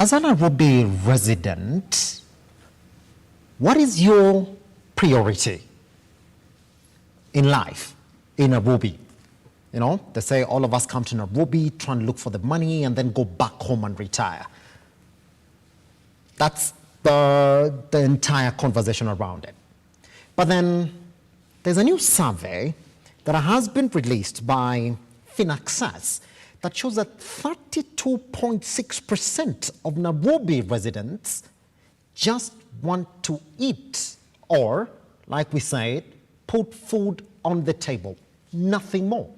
As an Nairobi resident, what is your priority in life in Nairobi? You know, they say all of us come to Nairobi, try and look for the money, and then go back home and retire. That's the entire conversation around it. But then there's a new survey that has been released by Finaccess that shows that 32.6% of Nairobi residents just want to eat, or, like we say, put food on the table, nothing more.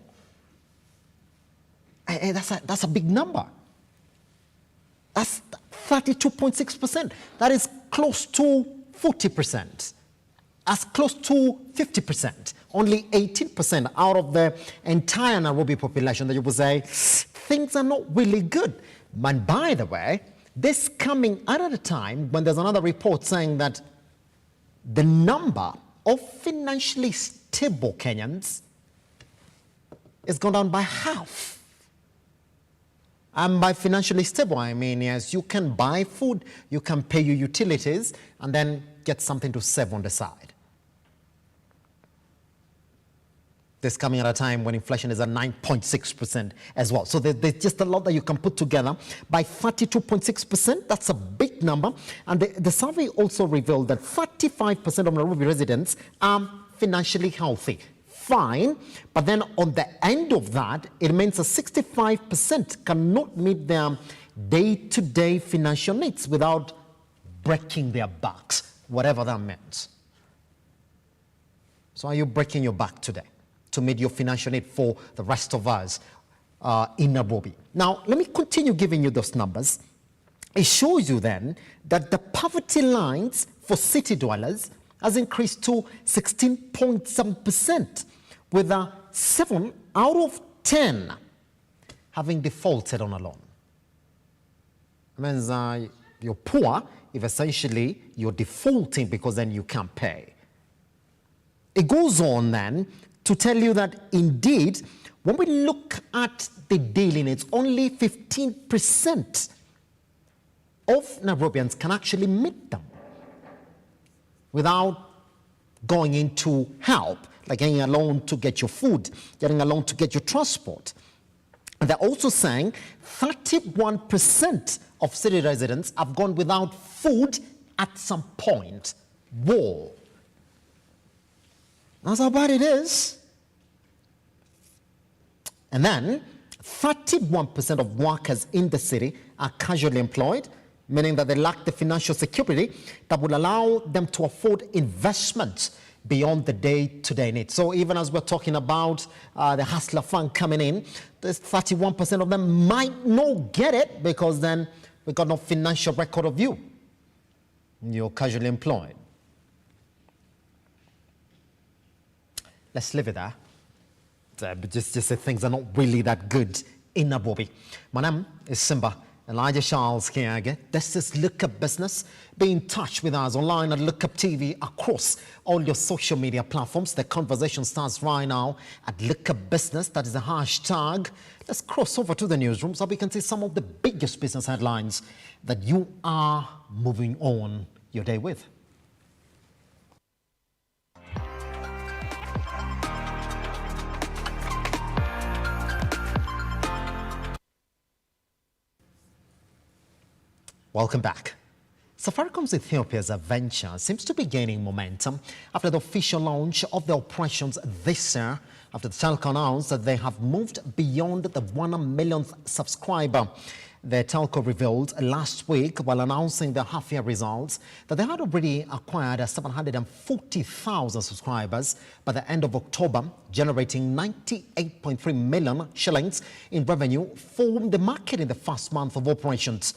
And that's a big number. That's 32.6%. That is close to 40%. That's close to 50%. Only 18% out of the entire Nairobi population that you would say, things are not really good. And by the way, this coming at a time when there's another report saying that the number of financially stable Kenyans is gone down by half. And by financially stable, I mean, yes, you can buy food, you can pay your utilities, and then get something to save on the side. This coming at a time when inflation is at 9.6% as well. So there's just a lot that you can put together. By 32.6%, that's a big number. And the survey also revealed that 35% of Nairobi residents are financially healthy. Fine, but then on the end of that, it means that 65% cannot meet their day-to-day financial needs without breaking their backs, whatever that means. So are you breaking your back today to meet your financial need for the rest of us in Nairobi? Now, let me continue giving you those numbers. It shows you then that the poverty lines for city dwellers has increased to 16.7%, with 7 out of 10 having defaulted on a loan. It means you're poor if essentially you're defaulting because then you can't pay. It goes on then to tell you that indeed, when we look at the daily needs, only 15% of Nairobians can actually meet them without going into help, like getting a loan to get your food, getting a loan to get your transport. And they're also saying 31% of city residents have gone without food at some point. Whoa. That's how bad it is. And then 31% of workers in the city are casually employed, meaning that they lack the financial security that would allow them to afford investments beyond the day-to-day needs. So even as we're talking about the Hustler Fund coming in, there's 31% of them might not get it because then we've got no financial record of you. You're casually employed. Let's leave it there. But just say things are not really that good in Nairobi. My name is Simba. Elijah Charles Kiage. This is Lookup Business. Be in touch with us online at Lookup TV across all your social media platforms. The conversation starts right now at Lookup Business. That is the hashtag. Let's cross over to the newsroom so we can see some of the biggest business headlines that you are moving on your day with. Welcome back. Safaricom's Ethiopia's venture seems to be gaining momentum after the official launch of the operations this year, after the telco announced that they have moved beyond the 1 millionth subscriber. The telco revealed last week, while announcing their half-year results, that they had already acquired 740,000 subscribers by the end of October, generating 98.3 million shillings in revenue for the market in the first month of operations.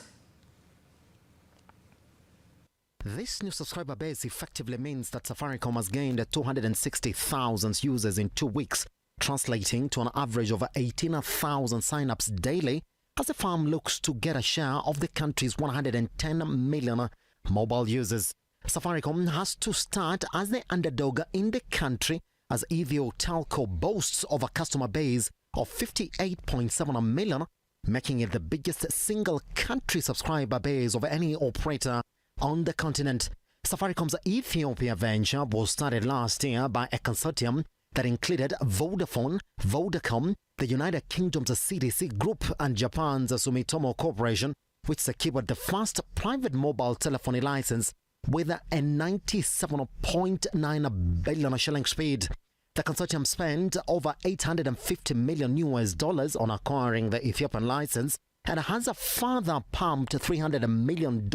This new subscriber base effectively means that Safaricom has gained 260,000 users in 2 weeks, translating to an average of 18,000 sign-ups daily, as the firm looks to get a share of the country's 110 million mobile users. Safaricom has to start as the underdog in the country, as Ethio Telco boasts of a customer base of 58.7 million, making it the biggest single country subscriber base of any operator on the continent. Safaricom's Ethiopia venture was started last year by a consortium that included Vodafone, Vodacom, the United Kingdom's CDC Group and Japan's Sumitomo Corporation, which secured the first private mobile telephony license with a 97.9 billion shilling speed. The consortium spent over $850 million on acquiring the Ethiopian license and has further pumped $300 million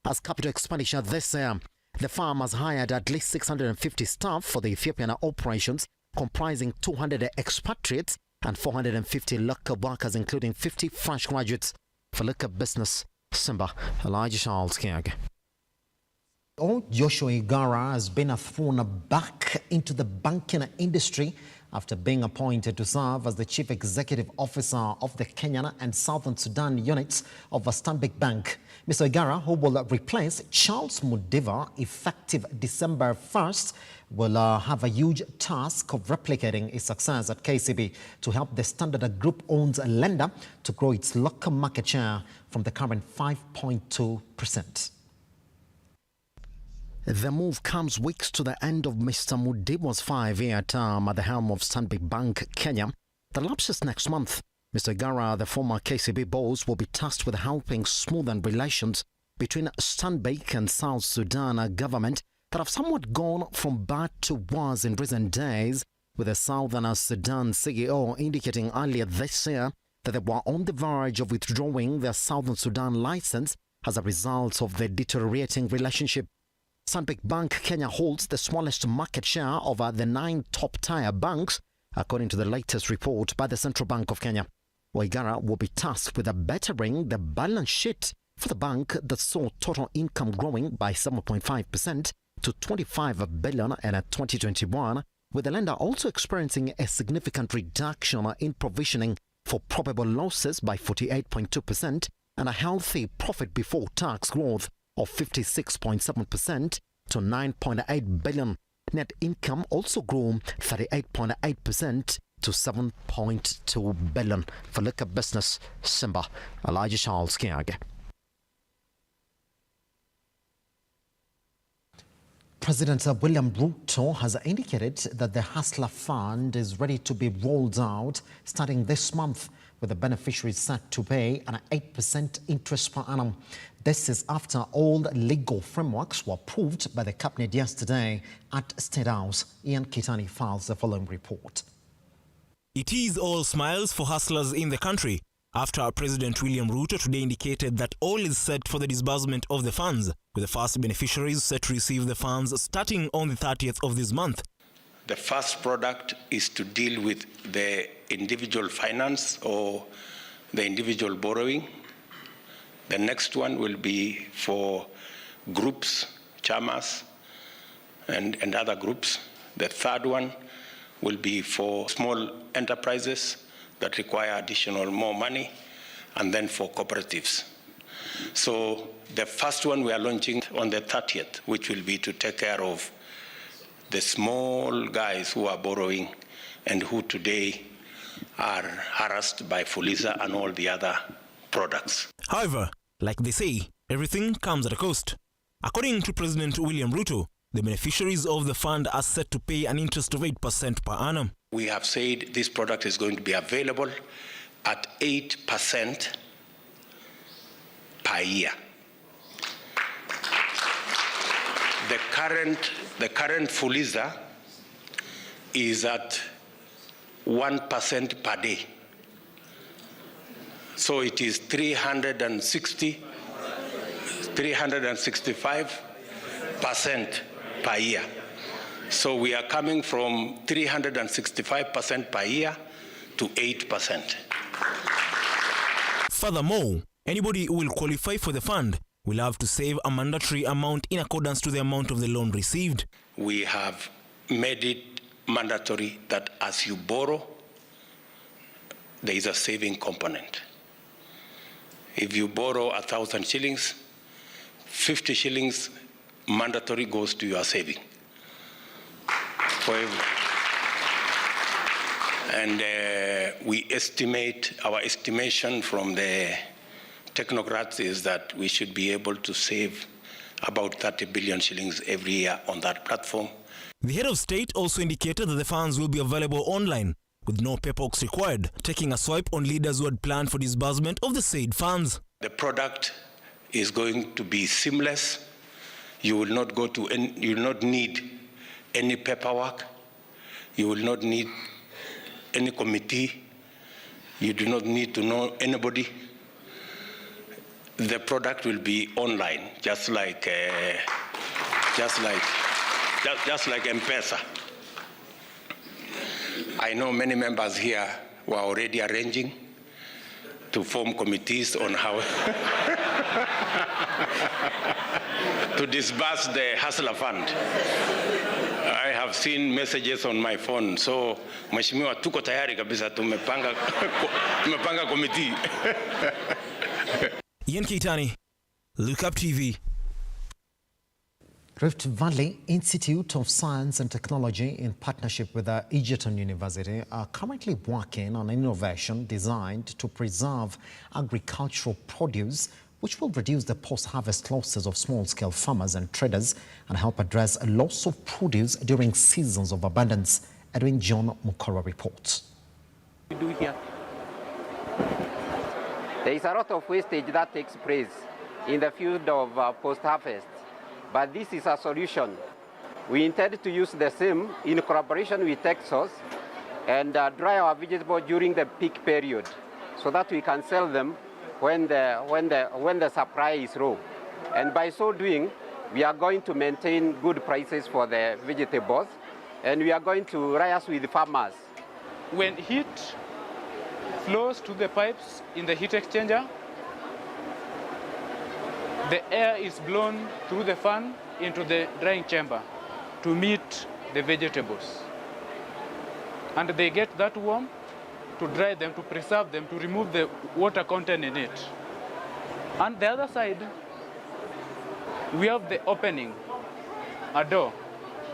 as capital expenditure this year. The firm has hired at least 650 staff for the Ethiopian operations, comprising 200 expatriates and 450 local workers, including 50 fresh graduates. For Lookup Business, Simba, Kiage. Joshua Igara has been thrown back into the banking industry after being appointed to serve as the Chief Executive Officer of the Kenyan and Southern Sudan units of Stanbic Bank. Mr. Igara, who will replace Charles Mudiva effective December 1st, will have a huge task of replicating his success at KCB to help the Standard Group-owned lender to grow its local market share from the current 5.2%. The move comes weeks to the end of Mr. Mudiva's 5-year term at the helm of Stanbic Bank Kenya that lapses next month. Mr. Igara, the former KCB boss, will be tasked with helping smoothen relations between Stanbic and South Sudan government that have somewhat gone from bad to worse in recent days, with the Southern Sudan CEO indicating earlier this year that they were on the verge of withdrawing their Southern Sudan license as a result of the deteriorating relationship. Stanbic Bank Kenya holds the smallest market share of the 9 top-tier banks, according to the latest report by the Central Bank of Kenya. Igara will be tasked with bettering the balance sheet for the bank that saw total income growing by 7.5% to 25 billion in 2021, with the lender also experiencing a significant reduction in provisioning for probable losses by 48.2% and a healthy profit before tax growth of 56.7% to 9.8 billion. Net income also grew 38.8% to 7.2 billion. For Lookup Business, Simba, Kiage. President William Ruto has indicated that the Hustler Fund is ready to be rolled out starting this month, with the beneficiaries set to pay an 8% interest per annum. This is after all legal frameworks were approved by the cabinet yesterday at State House. Ian Kitani files the following report. It is all smiles for hustlers in the country after President William Ruto today indicated that all is set for the disbursement of the funds, with the first beneficiaries set to receive the funds starting on the 30th of this month. The first product is to deal with the individual finance or the individual borrowing. The next one will be for groups, chamas, and other groups. The third one will be for small enterprises that require additional more money, and then for cooperatives. So the first one we are launching on the 30th, which will be to take care of the small guys who are borrowing and who today are harassed by Fuliza and all the other products. However, like they say, everything comes at a cost. According to President William Ruto, the beneficiaries of the fund are set to pay an interest of 8% per annum. We have said this product is going to be available at 8% per year. The current Fuliza is at 1% per day. So it is 365% per year. So we are coming from 365% per year to 8%. Furthermore, anybody who will qualify for the fund will have to save a mandatory amount in accordance to the amount of the loan received. We have made it mandatory that as you borrow, there is a saving component. If you borrow 1,000 shillings, 50 shillings mandatory goes to your saving. And our estimation from the technocrats is that we should be able to save about 30 billion shillings every year on that platform. The head of state also indicated that the funds will be available online, with no paperwork required, taking a swipe on leaders who had planned for disbursement of the said funds. The product is going to be seamless. You will not you will not need any paperwork. You will not need any committee. You do not need to know anybody. The product will be online, just like M-Pesa. I know many members here who are already arranging to form committees on how to disburse the Hustler Fund. I have seen messages on my phone, so Mheshimiwa, tuko tayari kabisa, tumepanga committee. Ian Keitani, Lookup TV. Rift Valley Institute of Science and Technology, in partnership with the Egerton University, are currently working on an innovation designed to preserve agricultural produce, which will reduce the post-harvest losses of small-scale farmers and traders and help address a loss of produce during seasons of abundance. Edwin John Mukora reports. We do here. There is a lot of wastage that takes place in the field of post-harvest, but this is a solution. We intend to use the same in collaboration with Texas and dry our vegetables during the peak period so that we can sell them when the supply is low. And by so doing, we are going to maintain good prices for the vegetables, and we are going to liaise with farmers. When heat flows to the pipes in the heat exchanger, the air is blown through the fan into the drying chamber to meet the vegetables. And they get that warm to dry them, to preserve them, to remove the water content in it. On the other side, we have the opening, a door,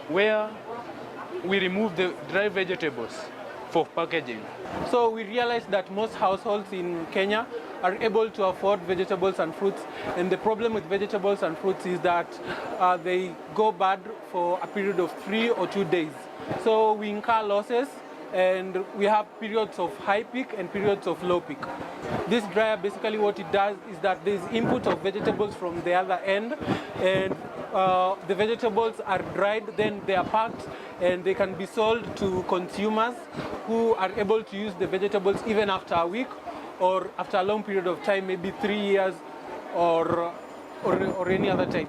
where we remove the dry vegetables for packaging. So we realized that most households in Kenya are able to afford vegetables and fruits, and the problem with vegetables and fruits is that they go bad for a period of 3 or 2 days. So we incur losses, and we have periods of high peak and periods of low peak. This dryer, basically what it does is that there's input of vegetables from the other end, and the vegetables are dried, then they are packed, and they can be sold to consumers who are able to use the vegetables even after a week or after a long period of time, maybe 3 years or any other time.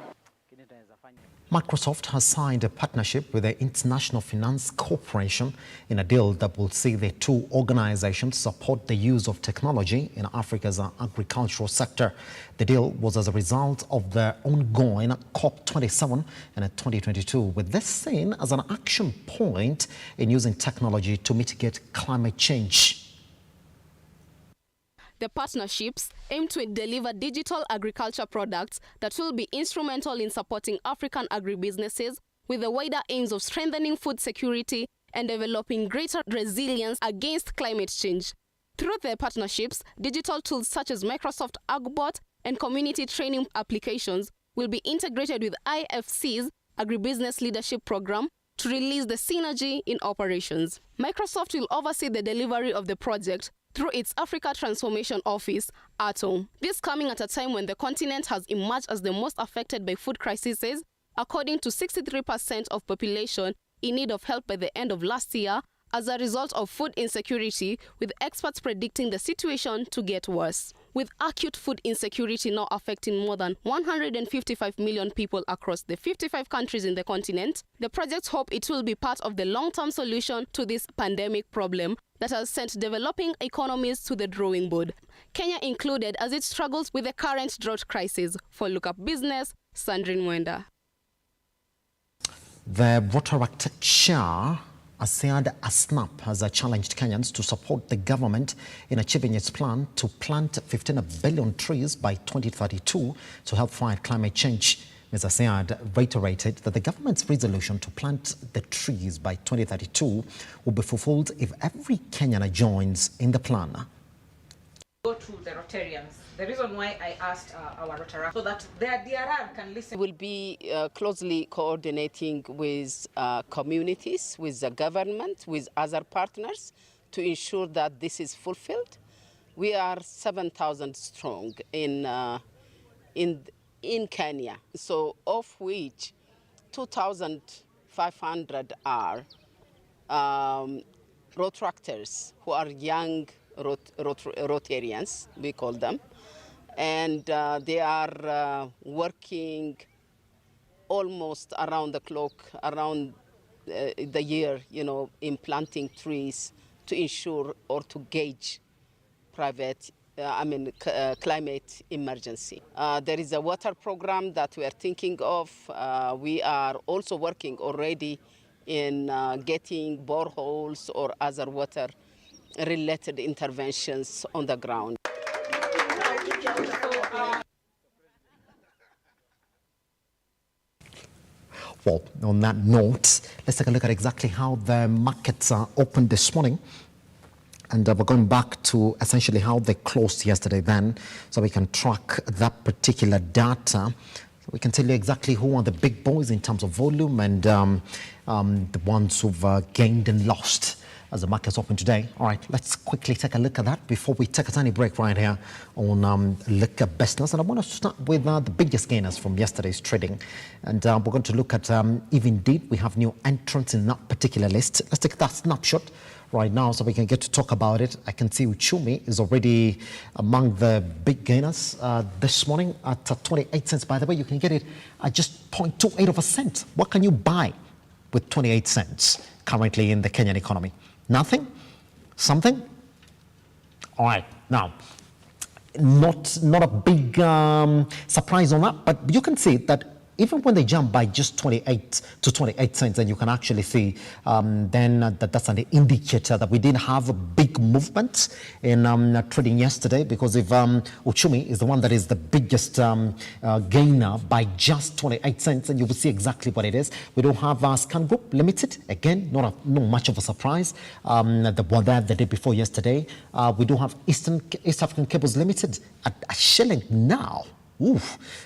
Microsoft has signed a partnership with the International Finance Corporation in a deal that will see the two organizations support the use of technology in Africa's agricultural sector. The deal was as a result of the ongoing COP27 in 2022, with this seen as an action point in using technology to mitigate climate change. The partnerships aim to deliver digital agriculture products that will be instrumental in supporting African agribusinesses with the wider aims of strengthening food security and developing greater resilience against climate change. Through their partnerships, digital tools such as Microsoft AgBot and community training applications will be integrated with IFC's Agribusiness Leadership Program to release the synergy in operations. Microsoft will oversee the delivery of the project through its Africa Transformation Office, ATOM. This coming at a time when the continent has emerged as the most affected by food crises, according to 63% of population in need of help by the end of last year as a result of food insecurity, with experts predicting the situation to get worse. With acute food insecurity now affecting more than 155 million people across the 55 countries in the continent, the projects hope it will be part of the long-term solution to this pandemic problem that has sent developing economies to the drawing board, Kenya included, as it struggles with the current drought crisis. For Lookup Business, Sandrine Mwenda. The Rotaract Chair, Asiad Asnap, has challenged Kenyans to support the government in achieving its plan to plant 15 billion trees by 2032 to help fight climate change. Mr. Syed reiterated that the government's resolution to plant the trees by 2032 will be fulfilled if every Kenyan joins in the plan. Go to the Rotarians. The reason why I asked our Rotarians so that their DRR can listen. We will be closely coordinating with communities, with the government, with other partners to ensure that this is fulfilled. We are 7,000 strong in Kenya, so of which 2,500 are Rotractors, who are young Rotarians, we call them, and they are working almost around the clock, around the year, in planting trees to ensure or to gauge climate emergency. There is a water program that we are thinking of. We are also working already in getting boreholes or other water-related interventions on the ground. Well, on that note, let's take a look at exactly how the markets are opened this morning. And we're going back to essentially how they closed yesterday then, so we can track that particular data. We can tell you exactly who are the big boys in terms of volume and the ones who've gained and lost as the markets open today. All right, let's quickly take a look at that before we take a tiny break right here on Lookup Business. And I want to start with the biggest gainers from yesterday's trading. And we're going to look at if indeed we have new entrants in that particular list. Let's take that snapshot right now so we can get to talk about it. I can see Uchumi is already among the big gainers this morning at 28 cents. By the way, you can get it at just 0.28 of a cent. What can you buy with 28 cents currently in the Kenyan economy? Nothing? Something? All right. Now, not a big surprise on that, but you can see that even when they jump by just 28 to 28 cents, and you can actually see then that's an indicator that we didn't have a big movement in trading yesterday, because if Uchumi is the one that is the biggest gainer by just 28 cents, and you will see exactly what it is. We don't have Scan Group Limited, again, not much of a surprise. The one there the day before yesterday. We do have East African Cables Limited at a shilling now.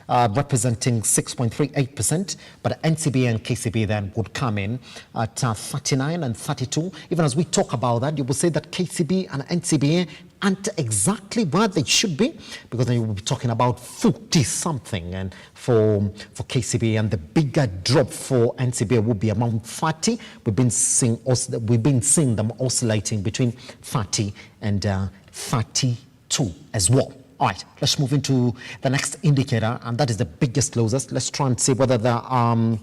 Representing 6.38%, but NCB and KCB then would come in at 39 and 32. Even as we talk about that, you will say that KCB and NCBA aren't exactly where they should be, because then you will be talking about 40-something and for KCB, and the bigger drop for NCBA will be around 30. We've been seeing them oscillating between 30 and 32 as well. All right, let's move into the next indicator, and that is the biggest closers. Let's try and see whether there are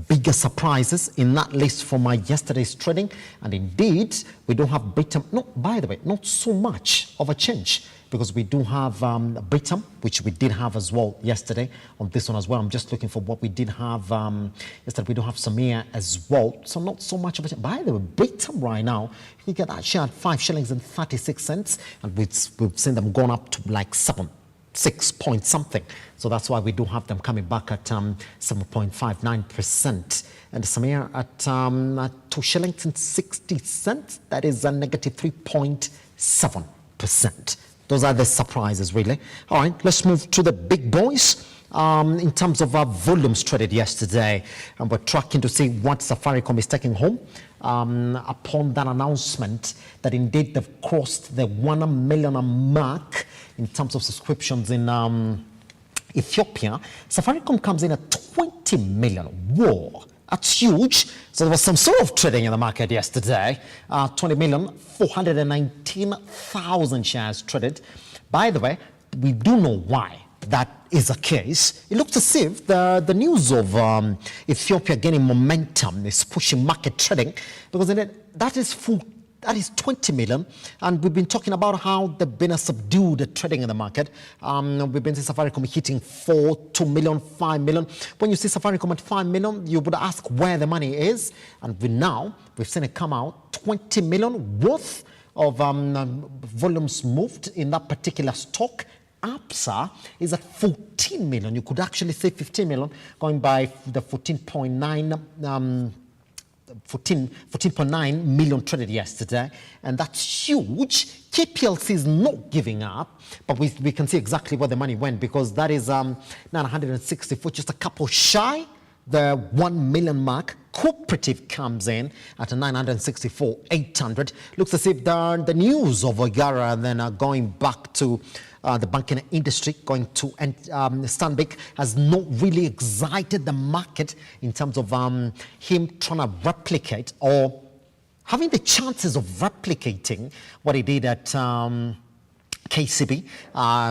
bigger surprises in that list from yesterday's trading. And indeed, we don't have Britam. No, by the way, not so much of a change, because we do have Britam, which we did have as well yesterday on this one as well. I'm just looking for what we did have yesterday. We do have Samia as well, so not so much of a change. By the way, Britam right now, you get that share at 5 shillings and 36 cents, and we've seen them going up to like 6 point something. So that's why we do have them coming back at 7.59%. And Samir at 2 shillings and 60 cents. That is a negative 3.7%. Those are the surprises, really. All right, let's move to the big boys. In terms of our volumes traded yesterday, and we're tracking to see what Safaricom is taking home upon that announcement that indeed they've crossed the 1 million mark in terms of subscriptions in Ethiopia. Safaricom comes in at 20 million. Whoa, that's huge. So there was some sort of trading in the market yesterday. 20,419,000 shares traded. By the way, we do know why that is the case. It looks as if the news of Ethiopia gaining momentum is pushing market trading, because that is 20 million, and we've been talking about how there's been a subdued trading in the market. We've been seeing Safaricom hitting 2 million, 5 million. When you see Safaricom at 5 million, you would ask where the money is, and we've seen it come out 20 million worth of volumes moved in that particular stock. APSA is at 14 million. You could actually say 15 million, going by the 14.9 million traded yesterday, and that's huge. KPLC is not giving up, but we can see exactly where the money went, because that is 964, just a couple shy the 1 million mark. Cooperative comes in at 964,800. Looks as if the news of Oigara then going back to the banking industry, going to Stanbic, has not really excited the market in terms of him trying to replicate or having the chances of replicating what he did at KCB,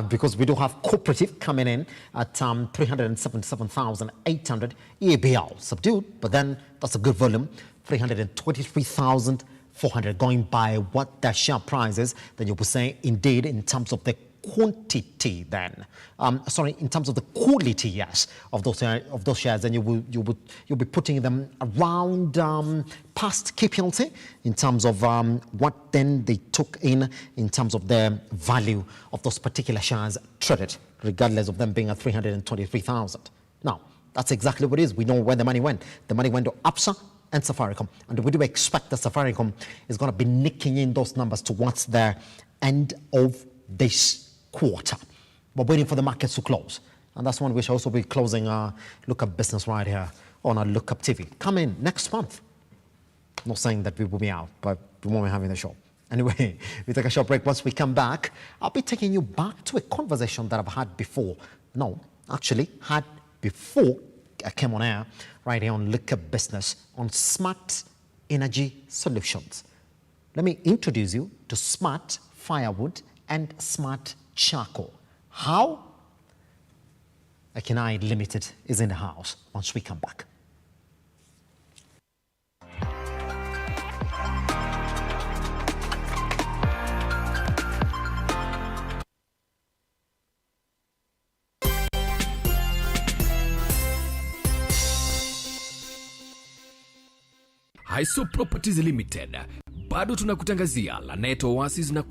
because we do have Cooperative coming in at 377,800. EABL subdued, but then that's a good volume, 323,400. Going by what the share price is, then you will say indeed in terms of the quantity then, in terms of the quality, yes, of those shares, then you'll be putting them around past KPLC in terms of what then they took in terms of the value of those particular shares traded, regardless of them being at 323,000. Now, that's exactly what it is. We know where the money went. The money went to APSA and Safaricom, and we do expect that Safaricom is going to be nicking in those numbers towards the end of this quarter. We're waiting for the markets to close, and that's when we shall also be closing our Lookup business right here on our Lookup TV. Come in next month. Not saying that we will be out, but we won't be having the show. Anyway, we take a short break. Once we come back, I'll be taking you back to a conversation that I've had before. No, actually had before I came on air right here on Lookup Business on smart energy solutions. Let me introduce you to smart firewood and smart charcoal. How? Kiage Limited is in the house once we come back. Hiso Properties Limited bado tunakutangazia Lanet Oasis na